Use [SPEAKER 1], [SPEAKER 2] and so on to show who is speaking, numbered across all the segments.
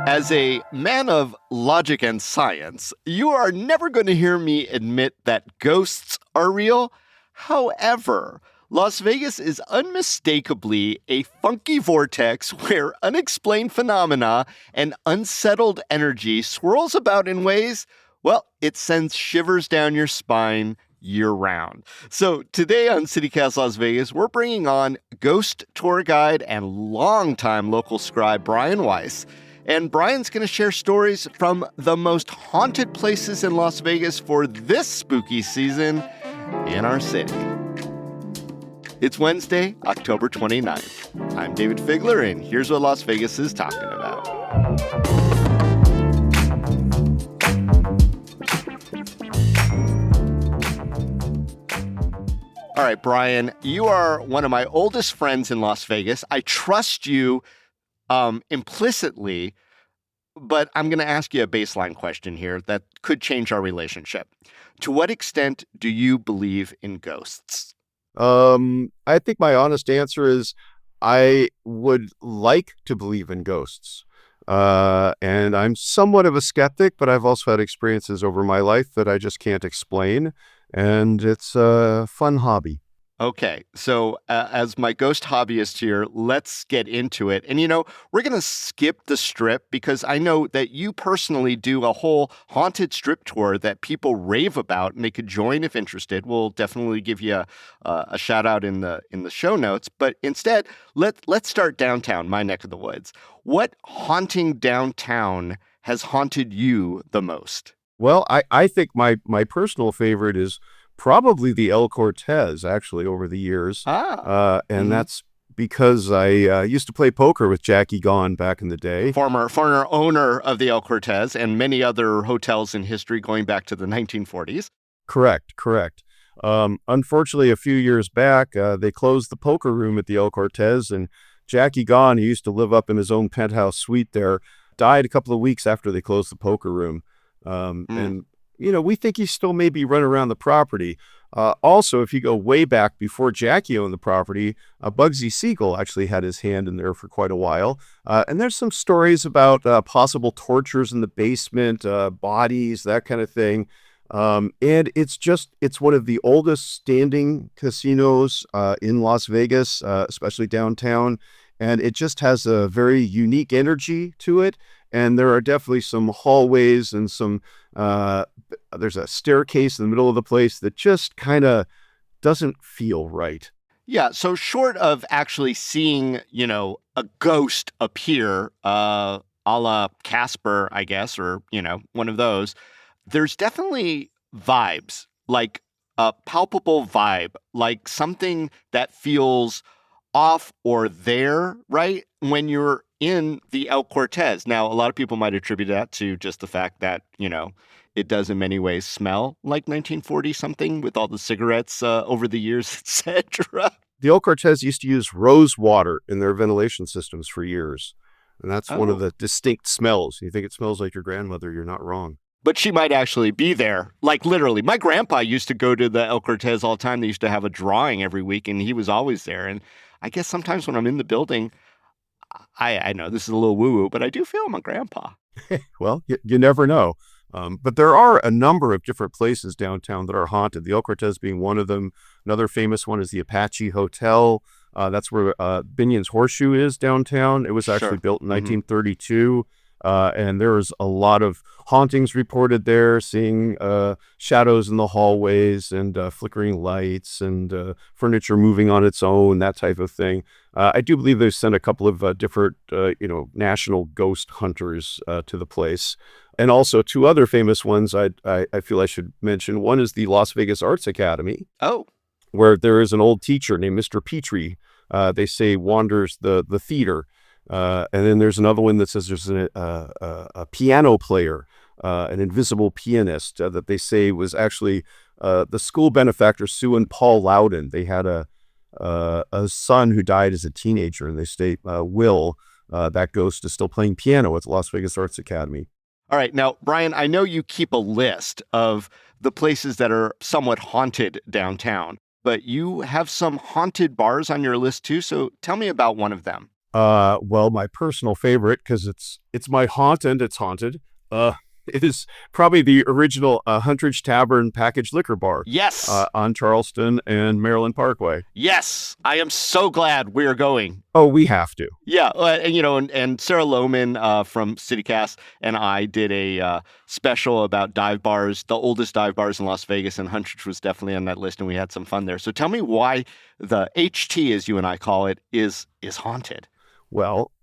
[SPEAKER 1] As a man of logic and science, you are never going to hear me admit that ghosts are real. However, Las Vegas is unmistakably a funky vortex where unexplained phenomena and unsettled energy swirls about in ways, well, it sends shivers down your spine year round. So today on CityCast Las Vegas, we're bringing on ghost tour guide and longtime local scribe Brian Weiss. And Brian's going to share stories from the most haunted places in Las Vegas for this spooky season in our city. It's Wednesday, October 29th. I'm David Figler, and here's what Las Vegas is talking about. All right, Brian, you are one of my oldest friends in Las Vegas. I trust you implicitly, but I'm going to ask you a baseline question here that could change our relationship. To what extent do you believe in ghosts?
[SPEAKER 2] I think my honest answer is I would like to believe in ghosts. And I'm somewhat of a skeptic, but I've also had experiences over my life that I just can't explain. And it's a fun hobby.
[SPEAKER 1] Okay, so as my ghost hobbyist here, let's get into it. And we're going to skip the strip because I know that you personally do a whole haunted strip tour that people rave about, and they could join if interested. We'll definitely give you a shout out in the show notes. But instead, let's start downtown, my neck of the woods. What haunting downtown has haunted you the most?
[SPEAKER 2] Well, I think my personal favorite is probably the El Cortez, actually, over the years. And that's because I used to play poker with Jackie Gone back in the day.
[SPEAKER 1] Former owner of the El Cortez and many other hotels in history going back to the 1940s.
[SPEAKER 2] Correct. Unfortunately, a few years back, they closed the poker room at the El Cortez, and Jackie Gone, who used to live up in his own penthouse suite there, died a couple of weeks after they closed the poker room. And we think he's still maybe running around the property. Also, if you go way back before Jackie owned the property, Bugsy Siegel actually had his hand in there for quite a while. And there's some stories about possible tortures in the basement, bodies, that kind of thing. And it's one of the oldest standing casinos in Las Vegas, especially downtown. And it just has a very unique energy to it. And there are definitely some hallways and there's a staircase in the middle of the place that just kind of doesn't feel right.
[SPEAKER 1] Yeah. So short of actually seeing, a ghost appear, a la Casper, I guess, or, one of those, there's definitely vibes, like a palpable vibe, like something that feels off or there, right? When you're in the El Cortez. Now, a lot of people might attribute that to just the fact that, it does in many ways smell like 1940 something with all the cigarettes over the years, etc.
[SPEAKER 2] The El Cortez used to use rose water in their ventilation systems for years. And that's one of the distinct smells. You think it smells like your grandmother, you're not wrong.
[SPEAKER 1] But she might actually be there. Like literally, my grandpa used to go to the El Cortez all the time. They used to have a drawing every week and he was always there. And I guess sometimes when I'm in the building, I know this is a little woo-woo, but I do feel my grandpa.
[SPEAKER 2] Well, you never know. But there are a number of different places downtown that are haunted, the El Cortez being one of them. Another famous one is the Apache Hotel. That's where Binion's Horseshoe is downtown. It was actually built in 1932. And there's a lot of hauntings reported there, seeing shadows in the hallways and flickering lights and furniture moving on its own, that type of thing. I do believe they've sent a couple of different, national ghost hunters to the place. And also two other famous ones I feel I should mention. One is the Las Vegas Arts Academy.
[SPEAKER 1] Oh.
[SPEAKER 2] Where there is an old teacher named Mr. Petrie, they say wanders the theater. And then there's another one that says there's a piano player, an invisible pianist that they say was actually the school benefactor Sue and Paul Loudon. They had a son who died as a teenager, and they state Will, that ghost, is still playing piano at the Las Vegas Arts Academy.
[SPEAKER 1] All right. Now, Brian, I know you keep a list of the places that are somewhat haunted downtown, but you have some haunted bars on your list too. So tell me about one of them.
[SPEAKER 2] Well, my personal favorite, because it's my haunt and it's haunted, is probably the original Huntridge Tavern packaged liquor bar
[SPEAKER 1] Yes.
[SPEAKER 2] on Charleston and Maryland Parkway.
[SPEAKER 1] Yes. I am so glad we're going.
[SPEAKER 2] Oh, we have to.
[SPEAKER 1] Yeah, and Sarah Lohman from CityCast and I did a special about dive bars, the oldest dive bars in Las Vegas, and Huntridge was definitely on that list, and we had some fun there. So tell me why the HT, as you and I call it, is haunted.
[SPEAKER 2] Well,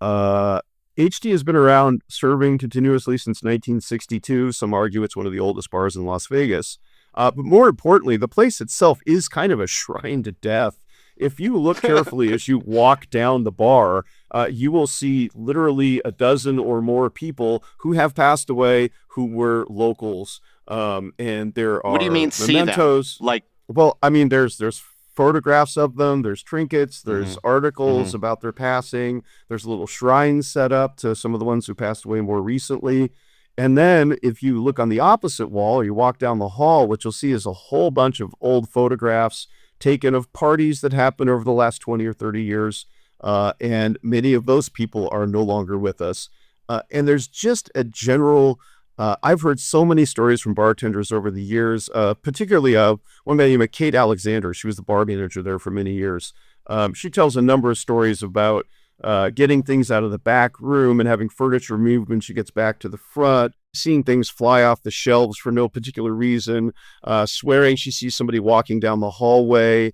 [SPEAKER 2] HT has been around serving continuously since 1962. Some argue it's one of the oldest bars in Las Vegas. But more importantly, the place itself is kind of a shrine to death. If you look carefully as you walk down the bar, you will see literally a dozen or more people who have passed away who were locals. And there are
[SPEAKER 1] What do you mean
[SPEAKER 2] mementos.
[SPEAKER 1] See them? Like,
[SPEAKER 2] well, I mean, there's photographs of them, there's trinkets, there's articles
[SPEAKER 1] Mhm.
[SPEAKER 2] about their passing, there's a little shrine set up to some of the ones who passed away more recently. And then if you look on the opposite wall, or you walk down the hall, what you'll see is a whole bunch of old photographs taken of parties that happened over the last 20 or 30 years. And many of those people are no longer with us. And there's just a general I've heard so many stories from bartenders over the years, particularly one man named Kate Alexander. She was the bar manager there for many years. She tells a number of stories about getting things out of the back room and having furniture moved when she gets back to the front, seeing things fly off the shelves for no particular reason, swearing she sees somebody walking down the hallway,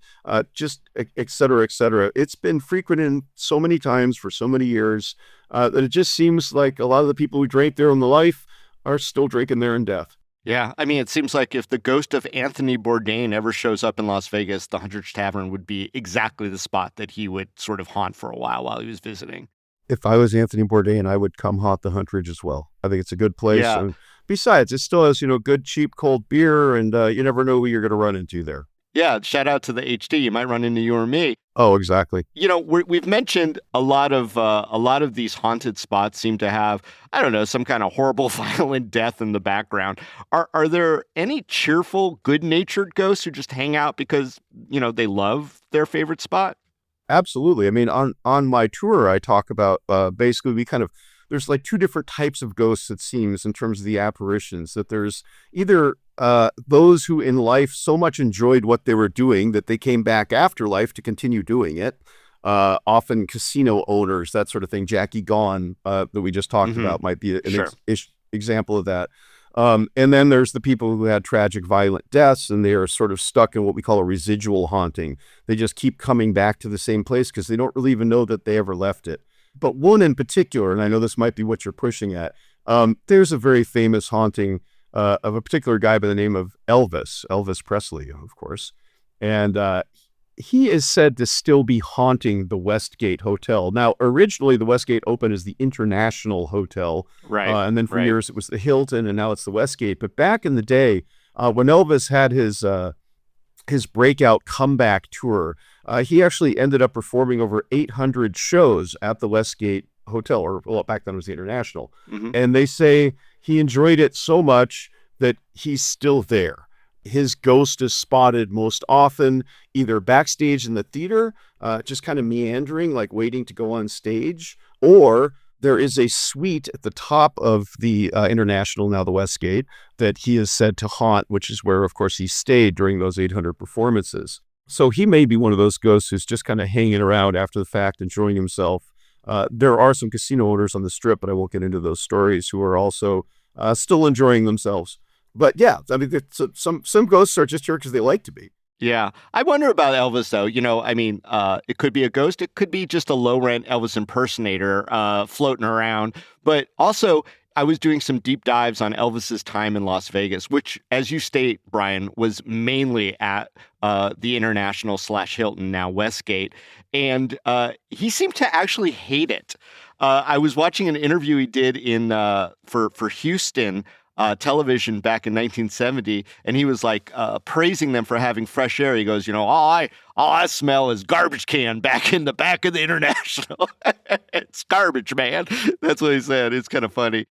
[SPEAKER 2] just et cetera, et cetera. It's been frequented so many times for so many years that it just seems like a lot of the people who drank there in the life are still drinking there in death.
[SPEAKER 1] Yeah, I mean, it seems like if the ghost of Anthony Bourdain ever shows up in Las Vegas, the Huntridge Tavern would be exactly the spot that he would sort of haunt for a while he was visiting.
[SPEAKER 2] If I was Anthony Bourdain, I would come haunt the Huntridge as well. I think it's a good place.
[SPEAKER 1] Yeah.
[SPEAKER 2] And besides, it still has, good, cheap, cold beer, and you never know who you're going to run into there.
[SPEAKER 1] Yeah, shout out to the HT. You might run into you or me.
[SPEAKER 2] Oh, exactly.
[SPEAKER 1] We've mentioned a lot of these haunted spots seem to have, I don't know, some kind of horrible, violent death in the background. Are there any cheerful, good-natured ghosts who just hang out because they love their favorite spot?
[SPEAKER 2] Absolutely. I mean, on my tour, I talk about basically there's like two different types of ghosts, it seems, in terms of the apparitions. That there's either those who in life so much enjoyed what they were doing that they came back after life to continue doing it. Often casino owners, that sort of thing. Jackie Gone, that we just talked about, might be an example of that. And then there's the people who had tragic, violent deaths, and they are sort of stuck in what we call a residual haunting. They just keep coming back to the same place because they don't really even know that they ever left it. But one in particular, and I know this might be what you're pushing at, there's a very famous haunting of a particular guy by the name of Elvis Presley, of course. And he is said to still be haunting the Westgate Hotel. Now, originally, the Westgate opened as the International Hotel.
[SPEAKER 1] Right.
[SPEAKER 2] And then for years, it was the Hilton, and now it's the Westgate. But back in the day, when Elvis had his breakout comeback tour, he actually ended up performing over 800 shows at the Westgate Hotel, or well, back then it was the International. And they say he enjoyed it so much that he's still there. His ghost is spotted most often either backstage in the theater, just kind of meandering, like waiting to go on stage, or there is a suite at the top of the International, now the Westgate, that he is said to haunt, which is where, of course, he stayed during those 800 performances. So he may be one of those ghosts who's just kind of hanging around after the fact, enjoying himself. There are some casino owners on the Strip, but I won't get into those stories, who are also still enjoying themselves. But yeah, I mean, some ghosts are just here because they like to be.
[SPEAKER 1] Yeah. I wonder about Elvis, though. It could be a ghost. It could be just a low-rent Elvis impersonator floating around. But also, I was doing some deep dives on Elvis's time in Las Vegas, which, as you state, Brian, was mainly at the International / Hilton, now Westgate. And he seemed to actually hate it. I was watching an interview he did for Houston television back in 1970, and he was like praising them for having fresh air. He goes, all I smell is garbage can back in the back of the International. It's garbage, man. That's what he said. It's kind of funny.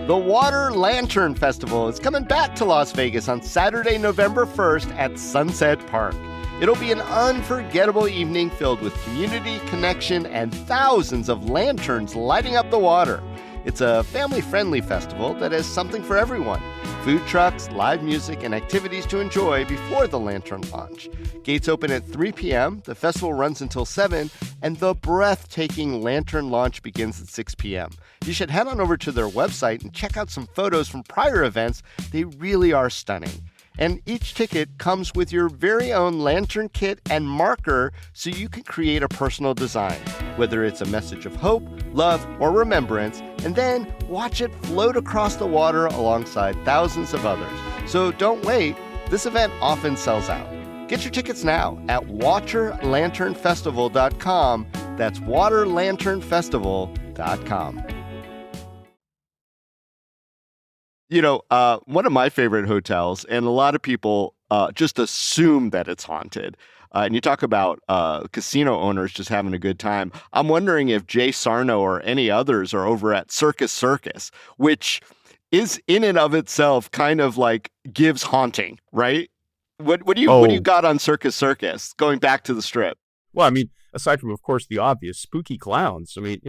[SPEAKER 1] The Water Lantern Festival is coming back to Las Vegas on Saturday, November 1st at Sunset Park. It'll be an unforgettable evening filled with community, connection, and thousands of lanterns lighting up the water. It's a family-friendly festival that has something for everyone. Food trucks, live music, and activities to enjoy before the lantern launch. Gates open at 3 p.m., the festival runs until 7, and the breathtaking lantern launch begins at 6 p.m. You should head on over to their website and check out some photos from prior events. They really are stunning. And each ticket comes with your very own lantern kit and marker so you can create a personal design, whether it's a message of hope, love, or remembrance, and then watch it float across the water alongside thousands of others. So don't wait. This event often sells out. Get your tickets now at waterlanternfestival.com. That's waterlanternfestival.com. You know, one of my favorite hotels, and a lot of people just assume that it's haunted. And you talk about casino owners just having a good time. I'm wondering if Jay Sarno or any others are over at Circus Circus, which is in and of itself kind of like gives haunting, right? What do you got on Circus Circus, going back to the Strip?
[SPEAKER 2] Well, I mean, aside from, of course, the obvious spooky clowns, I mean,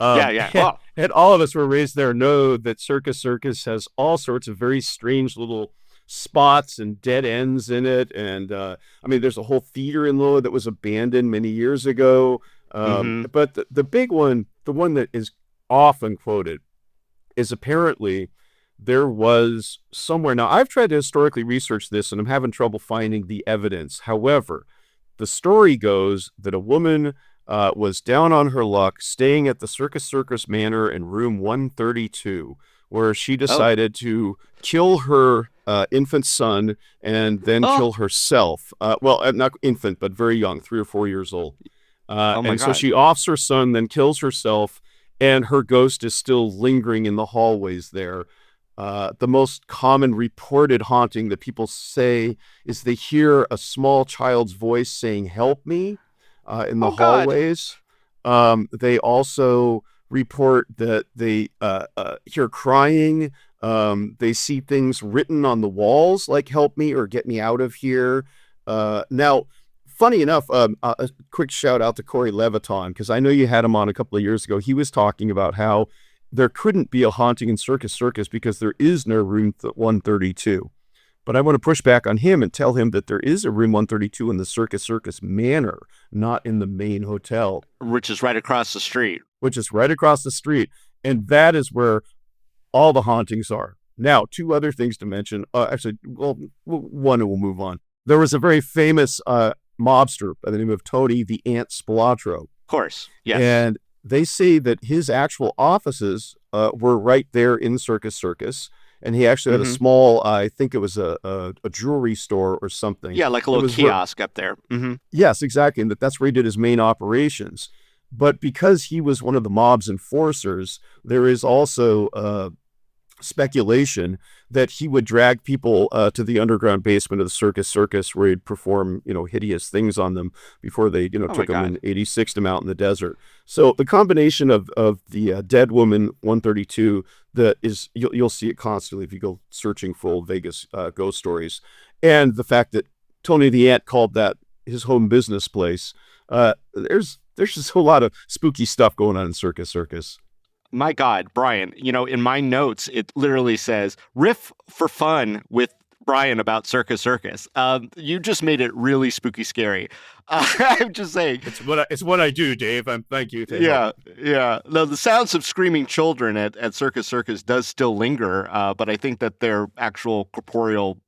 [SPEAKER 1] Yeah.
[SPEAKER 2] And all of us who were raised there know that Circus Circus has all sorts of very strange little spots and dead ends in it. And I mean, there's a whole theater in Loa that was abandoned many years ago. But the big one, the one that is often quoted, is apparently there was somewhere. Now, I've tried to historically research this, and I'm having trouble finding the evidence. However, the story goes that a woman was down on her luck, staying at the Circus Circus Manor in room 132, where she decided to kill her infant son and then kill herself. Well, not infant, but very young, 3 or 4 years old. So she offs her son, then kills herself, and her ghost is still lingering in the hallways there. The most common reported haunting that people say is they hear a small child's voice saying, "Help me," in the hallways. They also report that they hear crying. They see things written on the walls like "Help me" or "Get me out of here." Now, funny enough, a quick shout out to Corey Leviton, because I know you had him on a couple of years ago. He was talking about how there couldn't be a haunting in Circus Circus because there is no room 132. But I want to push back on him and tell him that there is a room 132 in the Circus Circus Manor, not in the main hotel.
[SPEAKER 1] Which is right across the street.
[SPEAKER 2] And that is where all the hauntings are. Now, 2 other things to mention. One, and we'll move on. There was a very famous mobster by the name of Tony the Ant Spilatro.
[SPEAKER 1] Of course, yes.
[SPEAKER 2] And they say that his actual offices were right there in Circus Circus. And he actually had a small, I think it was a jewelry store or something.
[SPEAKER 1] Yeah, like a little kiosk up there.
[SPEAKER 2] Yes, exactly. And that's where he did his main operations. But because he was one of the mob's enforcers, there is also speculation that he would drag people to the underground basement of the Circus Circus, where he'd perform, hideous things on them before they, took them and 86'd them out in the desert. So the combination of the Dead Woman 132, that is, you'll see it constantly if you go searching for old Vegas ghost stories, and the fact that Tony the Ant called that his home business place, there's just a lot of spooky stuff going on in Circus Circus.
[SPEAKER 1] My God, Brian, in my notes, it literally says, riff for fun with Brian about Circus Circus. You just made it really spooky scary. I'm just saying.
[SPEAKER 2] It's what I do, Dave. Thank you.
[SPEAKER 1] Yeah. No, the sounds of screaming children at Circus Circus does still linger, but I think that they're actual corporeal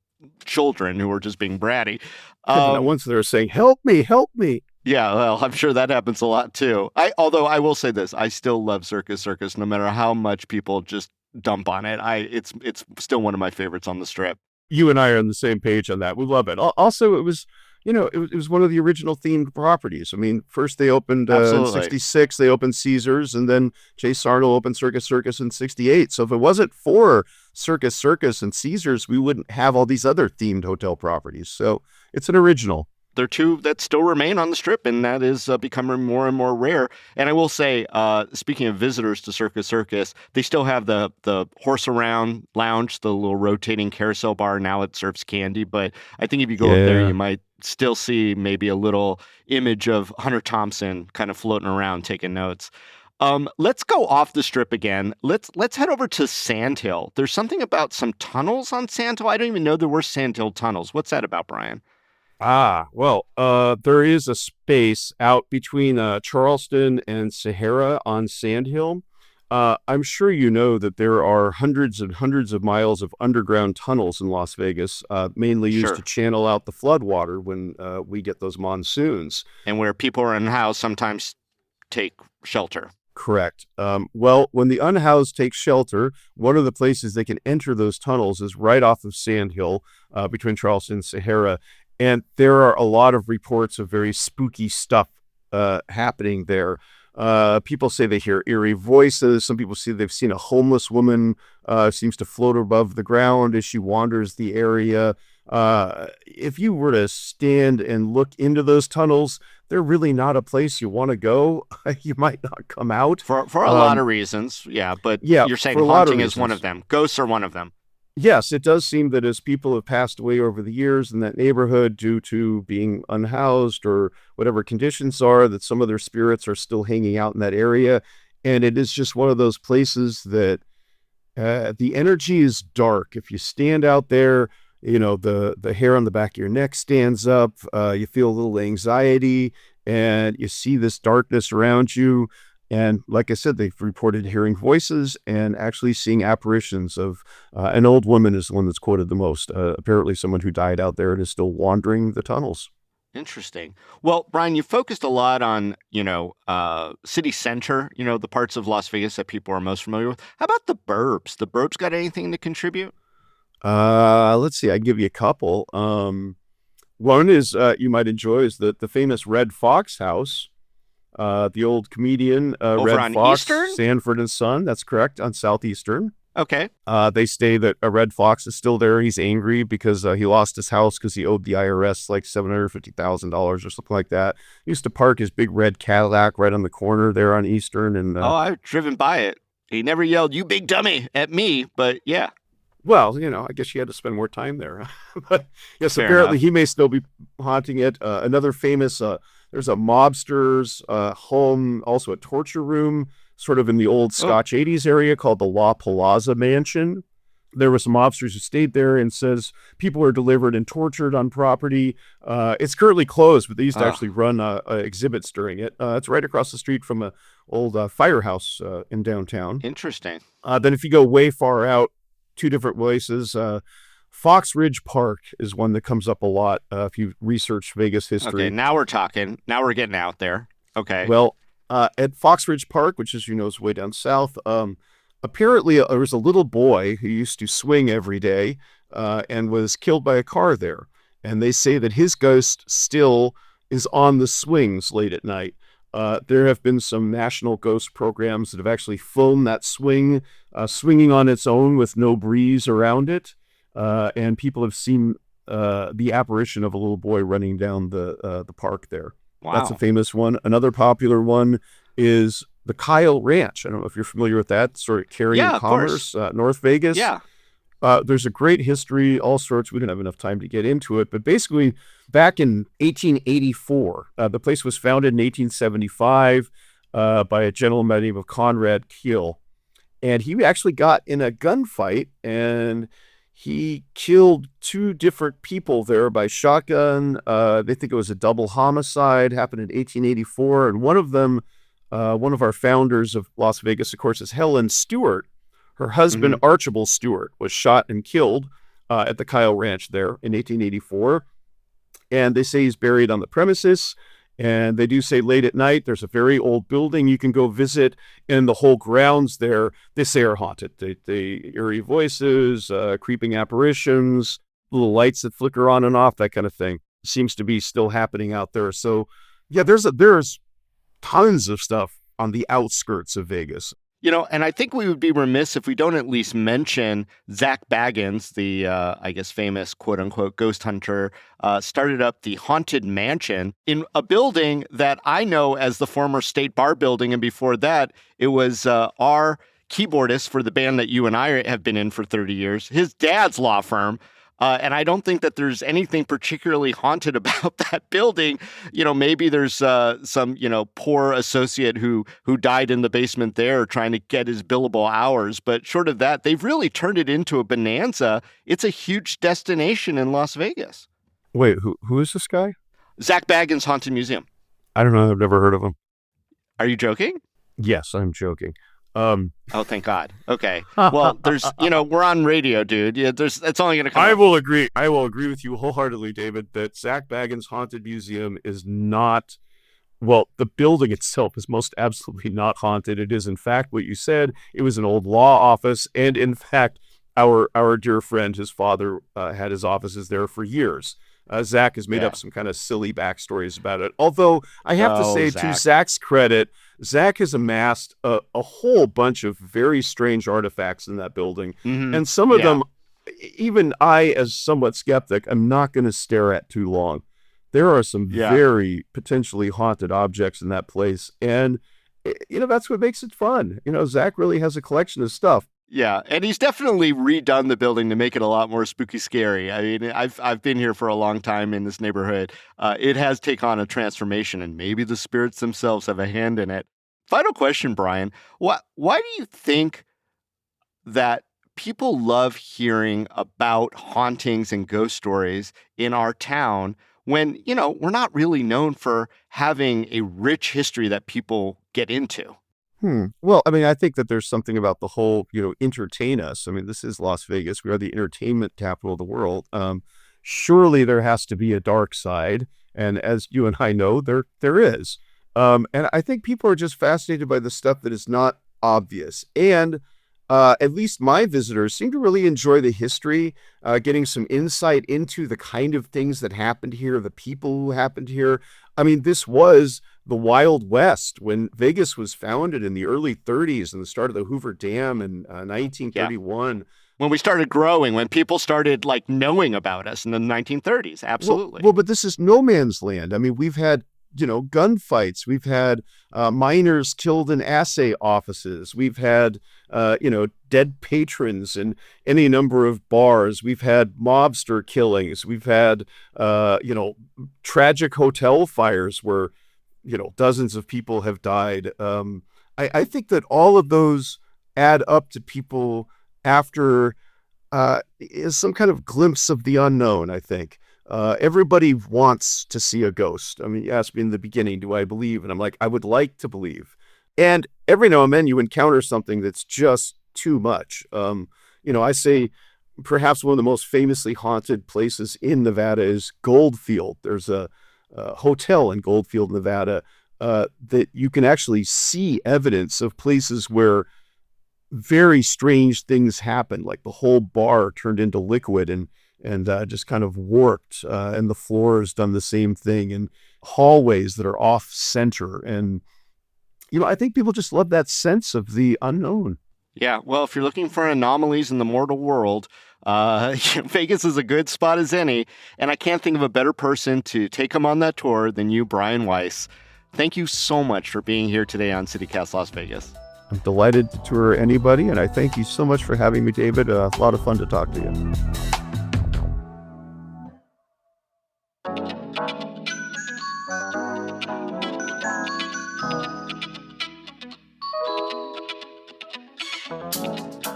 [SPEAKER 1] children who are just being bratty.
[SPEAKER 2] Once they're saying, "Help me, help me."
[SPEAKER 1] Yeah, well, I'm sure that happens a lot too. Although I will say this, I still love Circus Circus, no matter how much people just dump on it. It's still one of my favorites on the Strip.
[SPEAKER 2] You and I are on the same page on that. We love it. Also, it was, it was one of the original themed properties. I mean, first they opened in 66, they opened Caesars, and then Jay Sarno opened Circus Circus in 68. So if it wasn't for Circus Circus and Caesars, we wouldn't have all these other themed hotel properties. So it's an original.
[SPEAKER 1] they're two that still remain on the Strip, and that is becoming more and more rare. And I will say, speaking of visitors to Circus Circus, they still have the horse around lounge, the little rotating carousel bar. Now it serves candy, but I think if you go up there,
[SPEAKER 2] Yeah.
[SPEAKER 1] you might still see maybe a little image of Hunter Thompson kind of floating around taking notes. Let's go off the Strip again. Let's head over to Sandhill. There's something about some tunnels on Sandhill. I don't even know there were Sandhill tunnels. What's that about, Brian?
[SPEAKER 2] There is a space out between Charleston and Sahara on Sandhill. I'm sure you know that there are hundreds and hundreds of miles of underground tunnels in Las Vegas, mainly used
[SPEAKER 1] Sure.
[SPEAKER 2] to channel out the floodwater when we get those monsoons.
[SPEAKER 1] And where people are unhoused sometimes take shelter.
[SPEAKER 2] Correct. Well, when the unhoused take shelter, one of the places they can enter those tunnels is right off of Sandhill, between Charleston and Sahara. And there are a lot of reports of very spooky stuff happening there. People say they hear eerie voices. Some people say they've seen a homeless woman seems to float above the ground as she wanders the area. If you were to stand and look into those tunnels, they're really not a place you want to go. You might not come out.
[SPEAKER 1] For a lot of reasons, yeah. But
[SPEAKER 2] Yeah,
[SPEAKER 1] you're saying
[SPEAKER 2] for a lot of
[SPEAKER 1] haunting is one
[SPEAKER 2] reasons.
[SPEAKER 1] of them. Ghosts are one of them.
[SPEAKER 2] Yes, it does seem that as people have passed away over the years in that neighborhood due to being unhoused or whatever conditions are, that some of their spirits are still hanging out in that area. And it is just one of those places that the energy is dark. If you stand out there, the hair on the back of your neck stands up, you feel a little anxiety, and you see this darkness around you. And like I said, they've reported hearing voices and actually seeing apparitions of an old woman is the one that's quoted the most. Apparently someone who died out there and is still wandering the tunnels.
[SPEAKER 1] Interesting. Well, Brian, you focused a lot on, city center, the parts of Las Vegas that people are most familiar with. How about the burbs? The burbs got anything to contribute?
[SPEAKER 2] Let's see, I can give you a couple. One is you might enjoy is the famous Red Fox house. The old comedian
[SPEAKER 1] Over
[SPEAKER 2] Red
[SPEAKER 1] on
[SPEAKER 2] Fox,
[SPEAKER 1] Eastern?
[SPEAKER 2] Sanford and Son. That's correct, on Southeastern.
[SPEAKER 1] Okay.
[SPEAKER 2] They say that Red Fox is still there. He's angry because he lost his house because he owed the IRS like $750,000 or something like that. He used to park his big red Cadillac right on the corner there on Eastern. And
[SPEAKER 1] Oh, I've driven by it. He never yelled, "You big dummy," at me, but yeah.
[SPEAKER 2] well, I guess you had to spend more time there. But yes,
[SPEAKER 1] Fair
[SPEAKER 2] apparently
[SPEAKER 1] enough.
[SPEAKER 2] he may still be haunting it. Another famous, there's a mobster's home, also a torture room, sort of in the old
[SPEAKER 1] Oh,
[SPEAKER 2] Scotch 80s area called the La Plaza Mansion. There were some mobsters who stayed there and says people were delivered and tortured on property. It's currently closed, but they used to
[SPEAKER 1] oh,
[SPEAKER 2] actually run exhibits during it. It's right across the street from a old firehouse in downtown.
[SPEAKER 1] interesting.
[SPEAKER 2] Then if you go way far out, two different places, Fox Ridge Park is one that comes up a lot if you research Vegas
[SPEAKER 1] Okay,
[SPEAKER 2] history.
[SPEAKER 1] now we're talking. Now we're getting out there. Okay.
[SPEAKER 2] Well, at Fox Ridge Park, which as you know is way down south, apparently there was a little boy who used to swing every day and was killed by a car there. And they say that his ghost still is on the swings late at night. There have been some national ghost programs that have actually filmed that swing, swinging on its own with no breeze around it. And people have seen the apparition of a little boy running down the park there. That's a
[SPEAKER 1] Wow.
[SPEAKER 2] famous one. Another popular one is the Kyle Ranch. I don't know if you're familiar with that, sort of carrying
[SPEAKER 1] Yeah, of course.
[SPEAKER 2] commerce, North Vegas.
[SPEAKER 1] Yeah.
[SPEAKER 2] There's a great history, all sorts. We didn't have enough time to get into it, but basically, back in 1884, the place was founded in 1875 by a gentleman by the name of Conrad Keel, and he actually got in a gunfight and he killed two different people there by shotgun. They think it was a double homicide. Happened in 1884, and one of them, one of our founders of Las Vegas, of course, is Helen Stewart. Her husband,
[SPEAKER 1] Hmm.
[SPEAKER 2] Archibald Stewart, was shot and killed at the Kyle Ranch there in 1884. And they say he's buried on the premises. And they do say late at night, there's a very old building you can go visit, and the whole grounds there, they say are haunted. They eerie voices, creeping apparitions, little lights that flicker on and off, that kind of thing seems to be still happening out there. So, yeah, there's tons of stuff on the outskirts of Vegas.
[SPEAKER 1] And I think we would be remiss if we don't at least mention Zak Bagans, the, I guess, famous quote-unquote ghost hunter, started up the Haunted Mansion in a building that I know as the former State Bar building. And before that, it was our keyboardist for the band that you and I have been in for 30 years, his dad's law firm. And I don't think that there's anything particularly haunted about that building. Maybe there's some, poor associate who died in the basement there trying to get his billable hours. But short of that, they've really turned it into a bonanza. It's a huge destination in Las Vegas.
[SPEAKER 2] Wait, who is this guy?
[SPEAKER 1] Zak Bagans Haunted Museum.
[SPEAKER 2] I don't know. I've never heard of him.
[SPEAKER 1] Are you joking?
[SPEAKER 2] Yes, I'm joking.
[SPEAKER 1] Oh, thank God. Okay. Well, there's, we're on radio, dude. Yeah, it's only going to come.
[SPEAKER 2] I will agree with you wholeheartedly, David, that Zak Bagans Haunted Museum is not, well, the building itself is most absolutely not haunted. It is, in fact, what you said. It was an old law office. And in fact, our dear friend, his father, had his offices there for years. Zak has made up some kind of silly backstories about it. Although I have to say, to Zak's credit, Zak has amassed a whole bunch of very strange artifacts in that building. Mm-hmm. And some of them, even I, as somewhat skeptic, I'm not going to stare at too long. There are some very potentially haunted objects in that place. And, that's what makes it fun. Zak really has a collection of stuff.
[SPEAKER 1] Yeah, and he's definitely redone the building to make it a lot more spooky scary. I mean, I've been here for a long time in this neighborhood. It has taken on a transformation, and maybe the spirits themselves have a hand in it. Final question, Brian. Why do you think that people love hearing about hauntings and ghost stories in our town when, we're not really known for having a rich history that people get into?
[SPEAKER 2] Well, I mean, I think that there's something about the whole, entertain us. I mean, this is Las Vegas. We are the entertainment capital of the world. Surely there has to be a dark side. And as you and I know, there is. And I think people are just fascinated by the stuff that is not obvious. And at least my visitors seem to really enjoy the history, getting some insight into the kind of things that happened here, the people who happened here. I mean, this was the Wild West when Vegas was founded in the early 30s and the start of the Hoover Dam in 1931.
[SPEAKER 1] Yeah. When we started growing, when people started knowing about us in the 1930s. Absolutely.
[SPEAKER 2] Well, but this is no man's land. I mean, we've had, gunfights. We've had miners killed in assay offices. We've had, dead patrons in any number of bars. We've had mobster killings. We've had, tragic hotel fires where, dozens of people have died. I think that all of those add up to people after is some kind of glimpse of the unknown, I think. Everybody wants to see a ghost. I mean, you asked me in the beginning, do I believe? And I'm like, I would like to believe. And every now and then you encounter something that's just too much. I say perhaps one of the most famously haunted places in Nevada is Goldfield. There's a hotel in Goldfield, Nevada, that you can actually see evidence of places where very strange things happen, like the whole bar turned into liquid and just kind of warped, and the floor has done the same thing, and hallways that are off center. And, I think people just love that sense of the unknown.
[SPEAKER 1] Yeah, well, if you're looking for anomalies in the mortal world, Vegas is a good spot as any, and I can't think of a better person to take them on that tour than you, Brian Weiss. Thank you so much for being here today on CityCast Las Vegas.
[SPEAKER 2] I'm delighted to tour anybody, and I thank you so much for having me, David. A lot of fun to talk to you.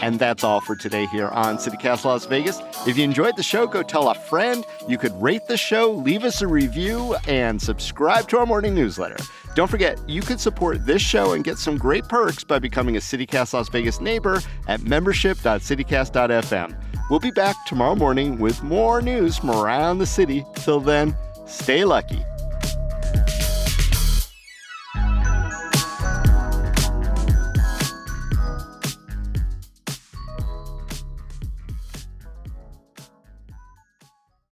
[SPEAKER 1] And that's all for today here on CityCast Las Vegas. If you enjoyed the show, go tell a friend. You could rate the show, leave us a review, and subscribe to our morning newsletter. Don't forget, you could support this show and get some great perks by becoming a CityCast Las Vegas neighbor at membership.citycast.fm. We'll be back tomorrow morning with more news from around the city. Till then, stay lucky.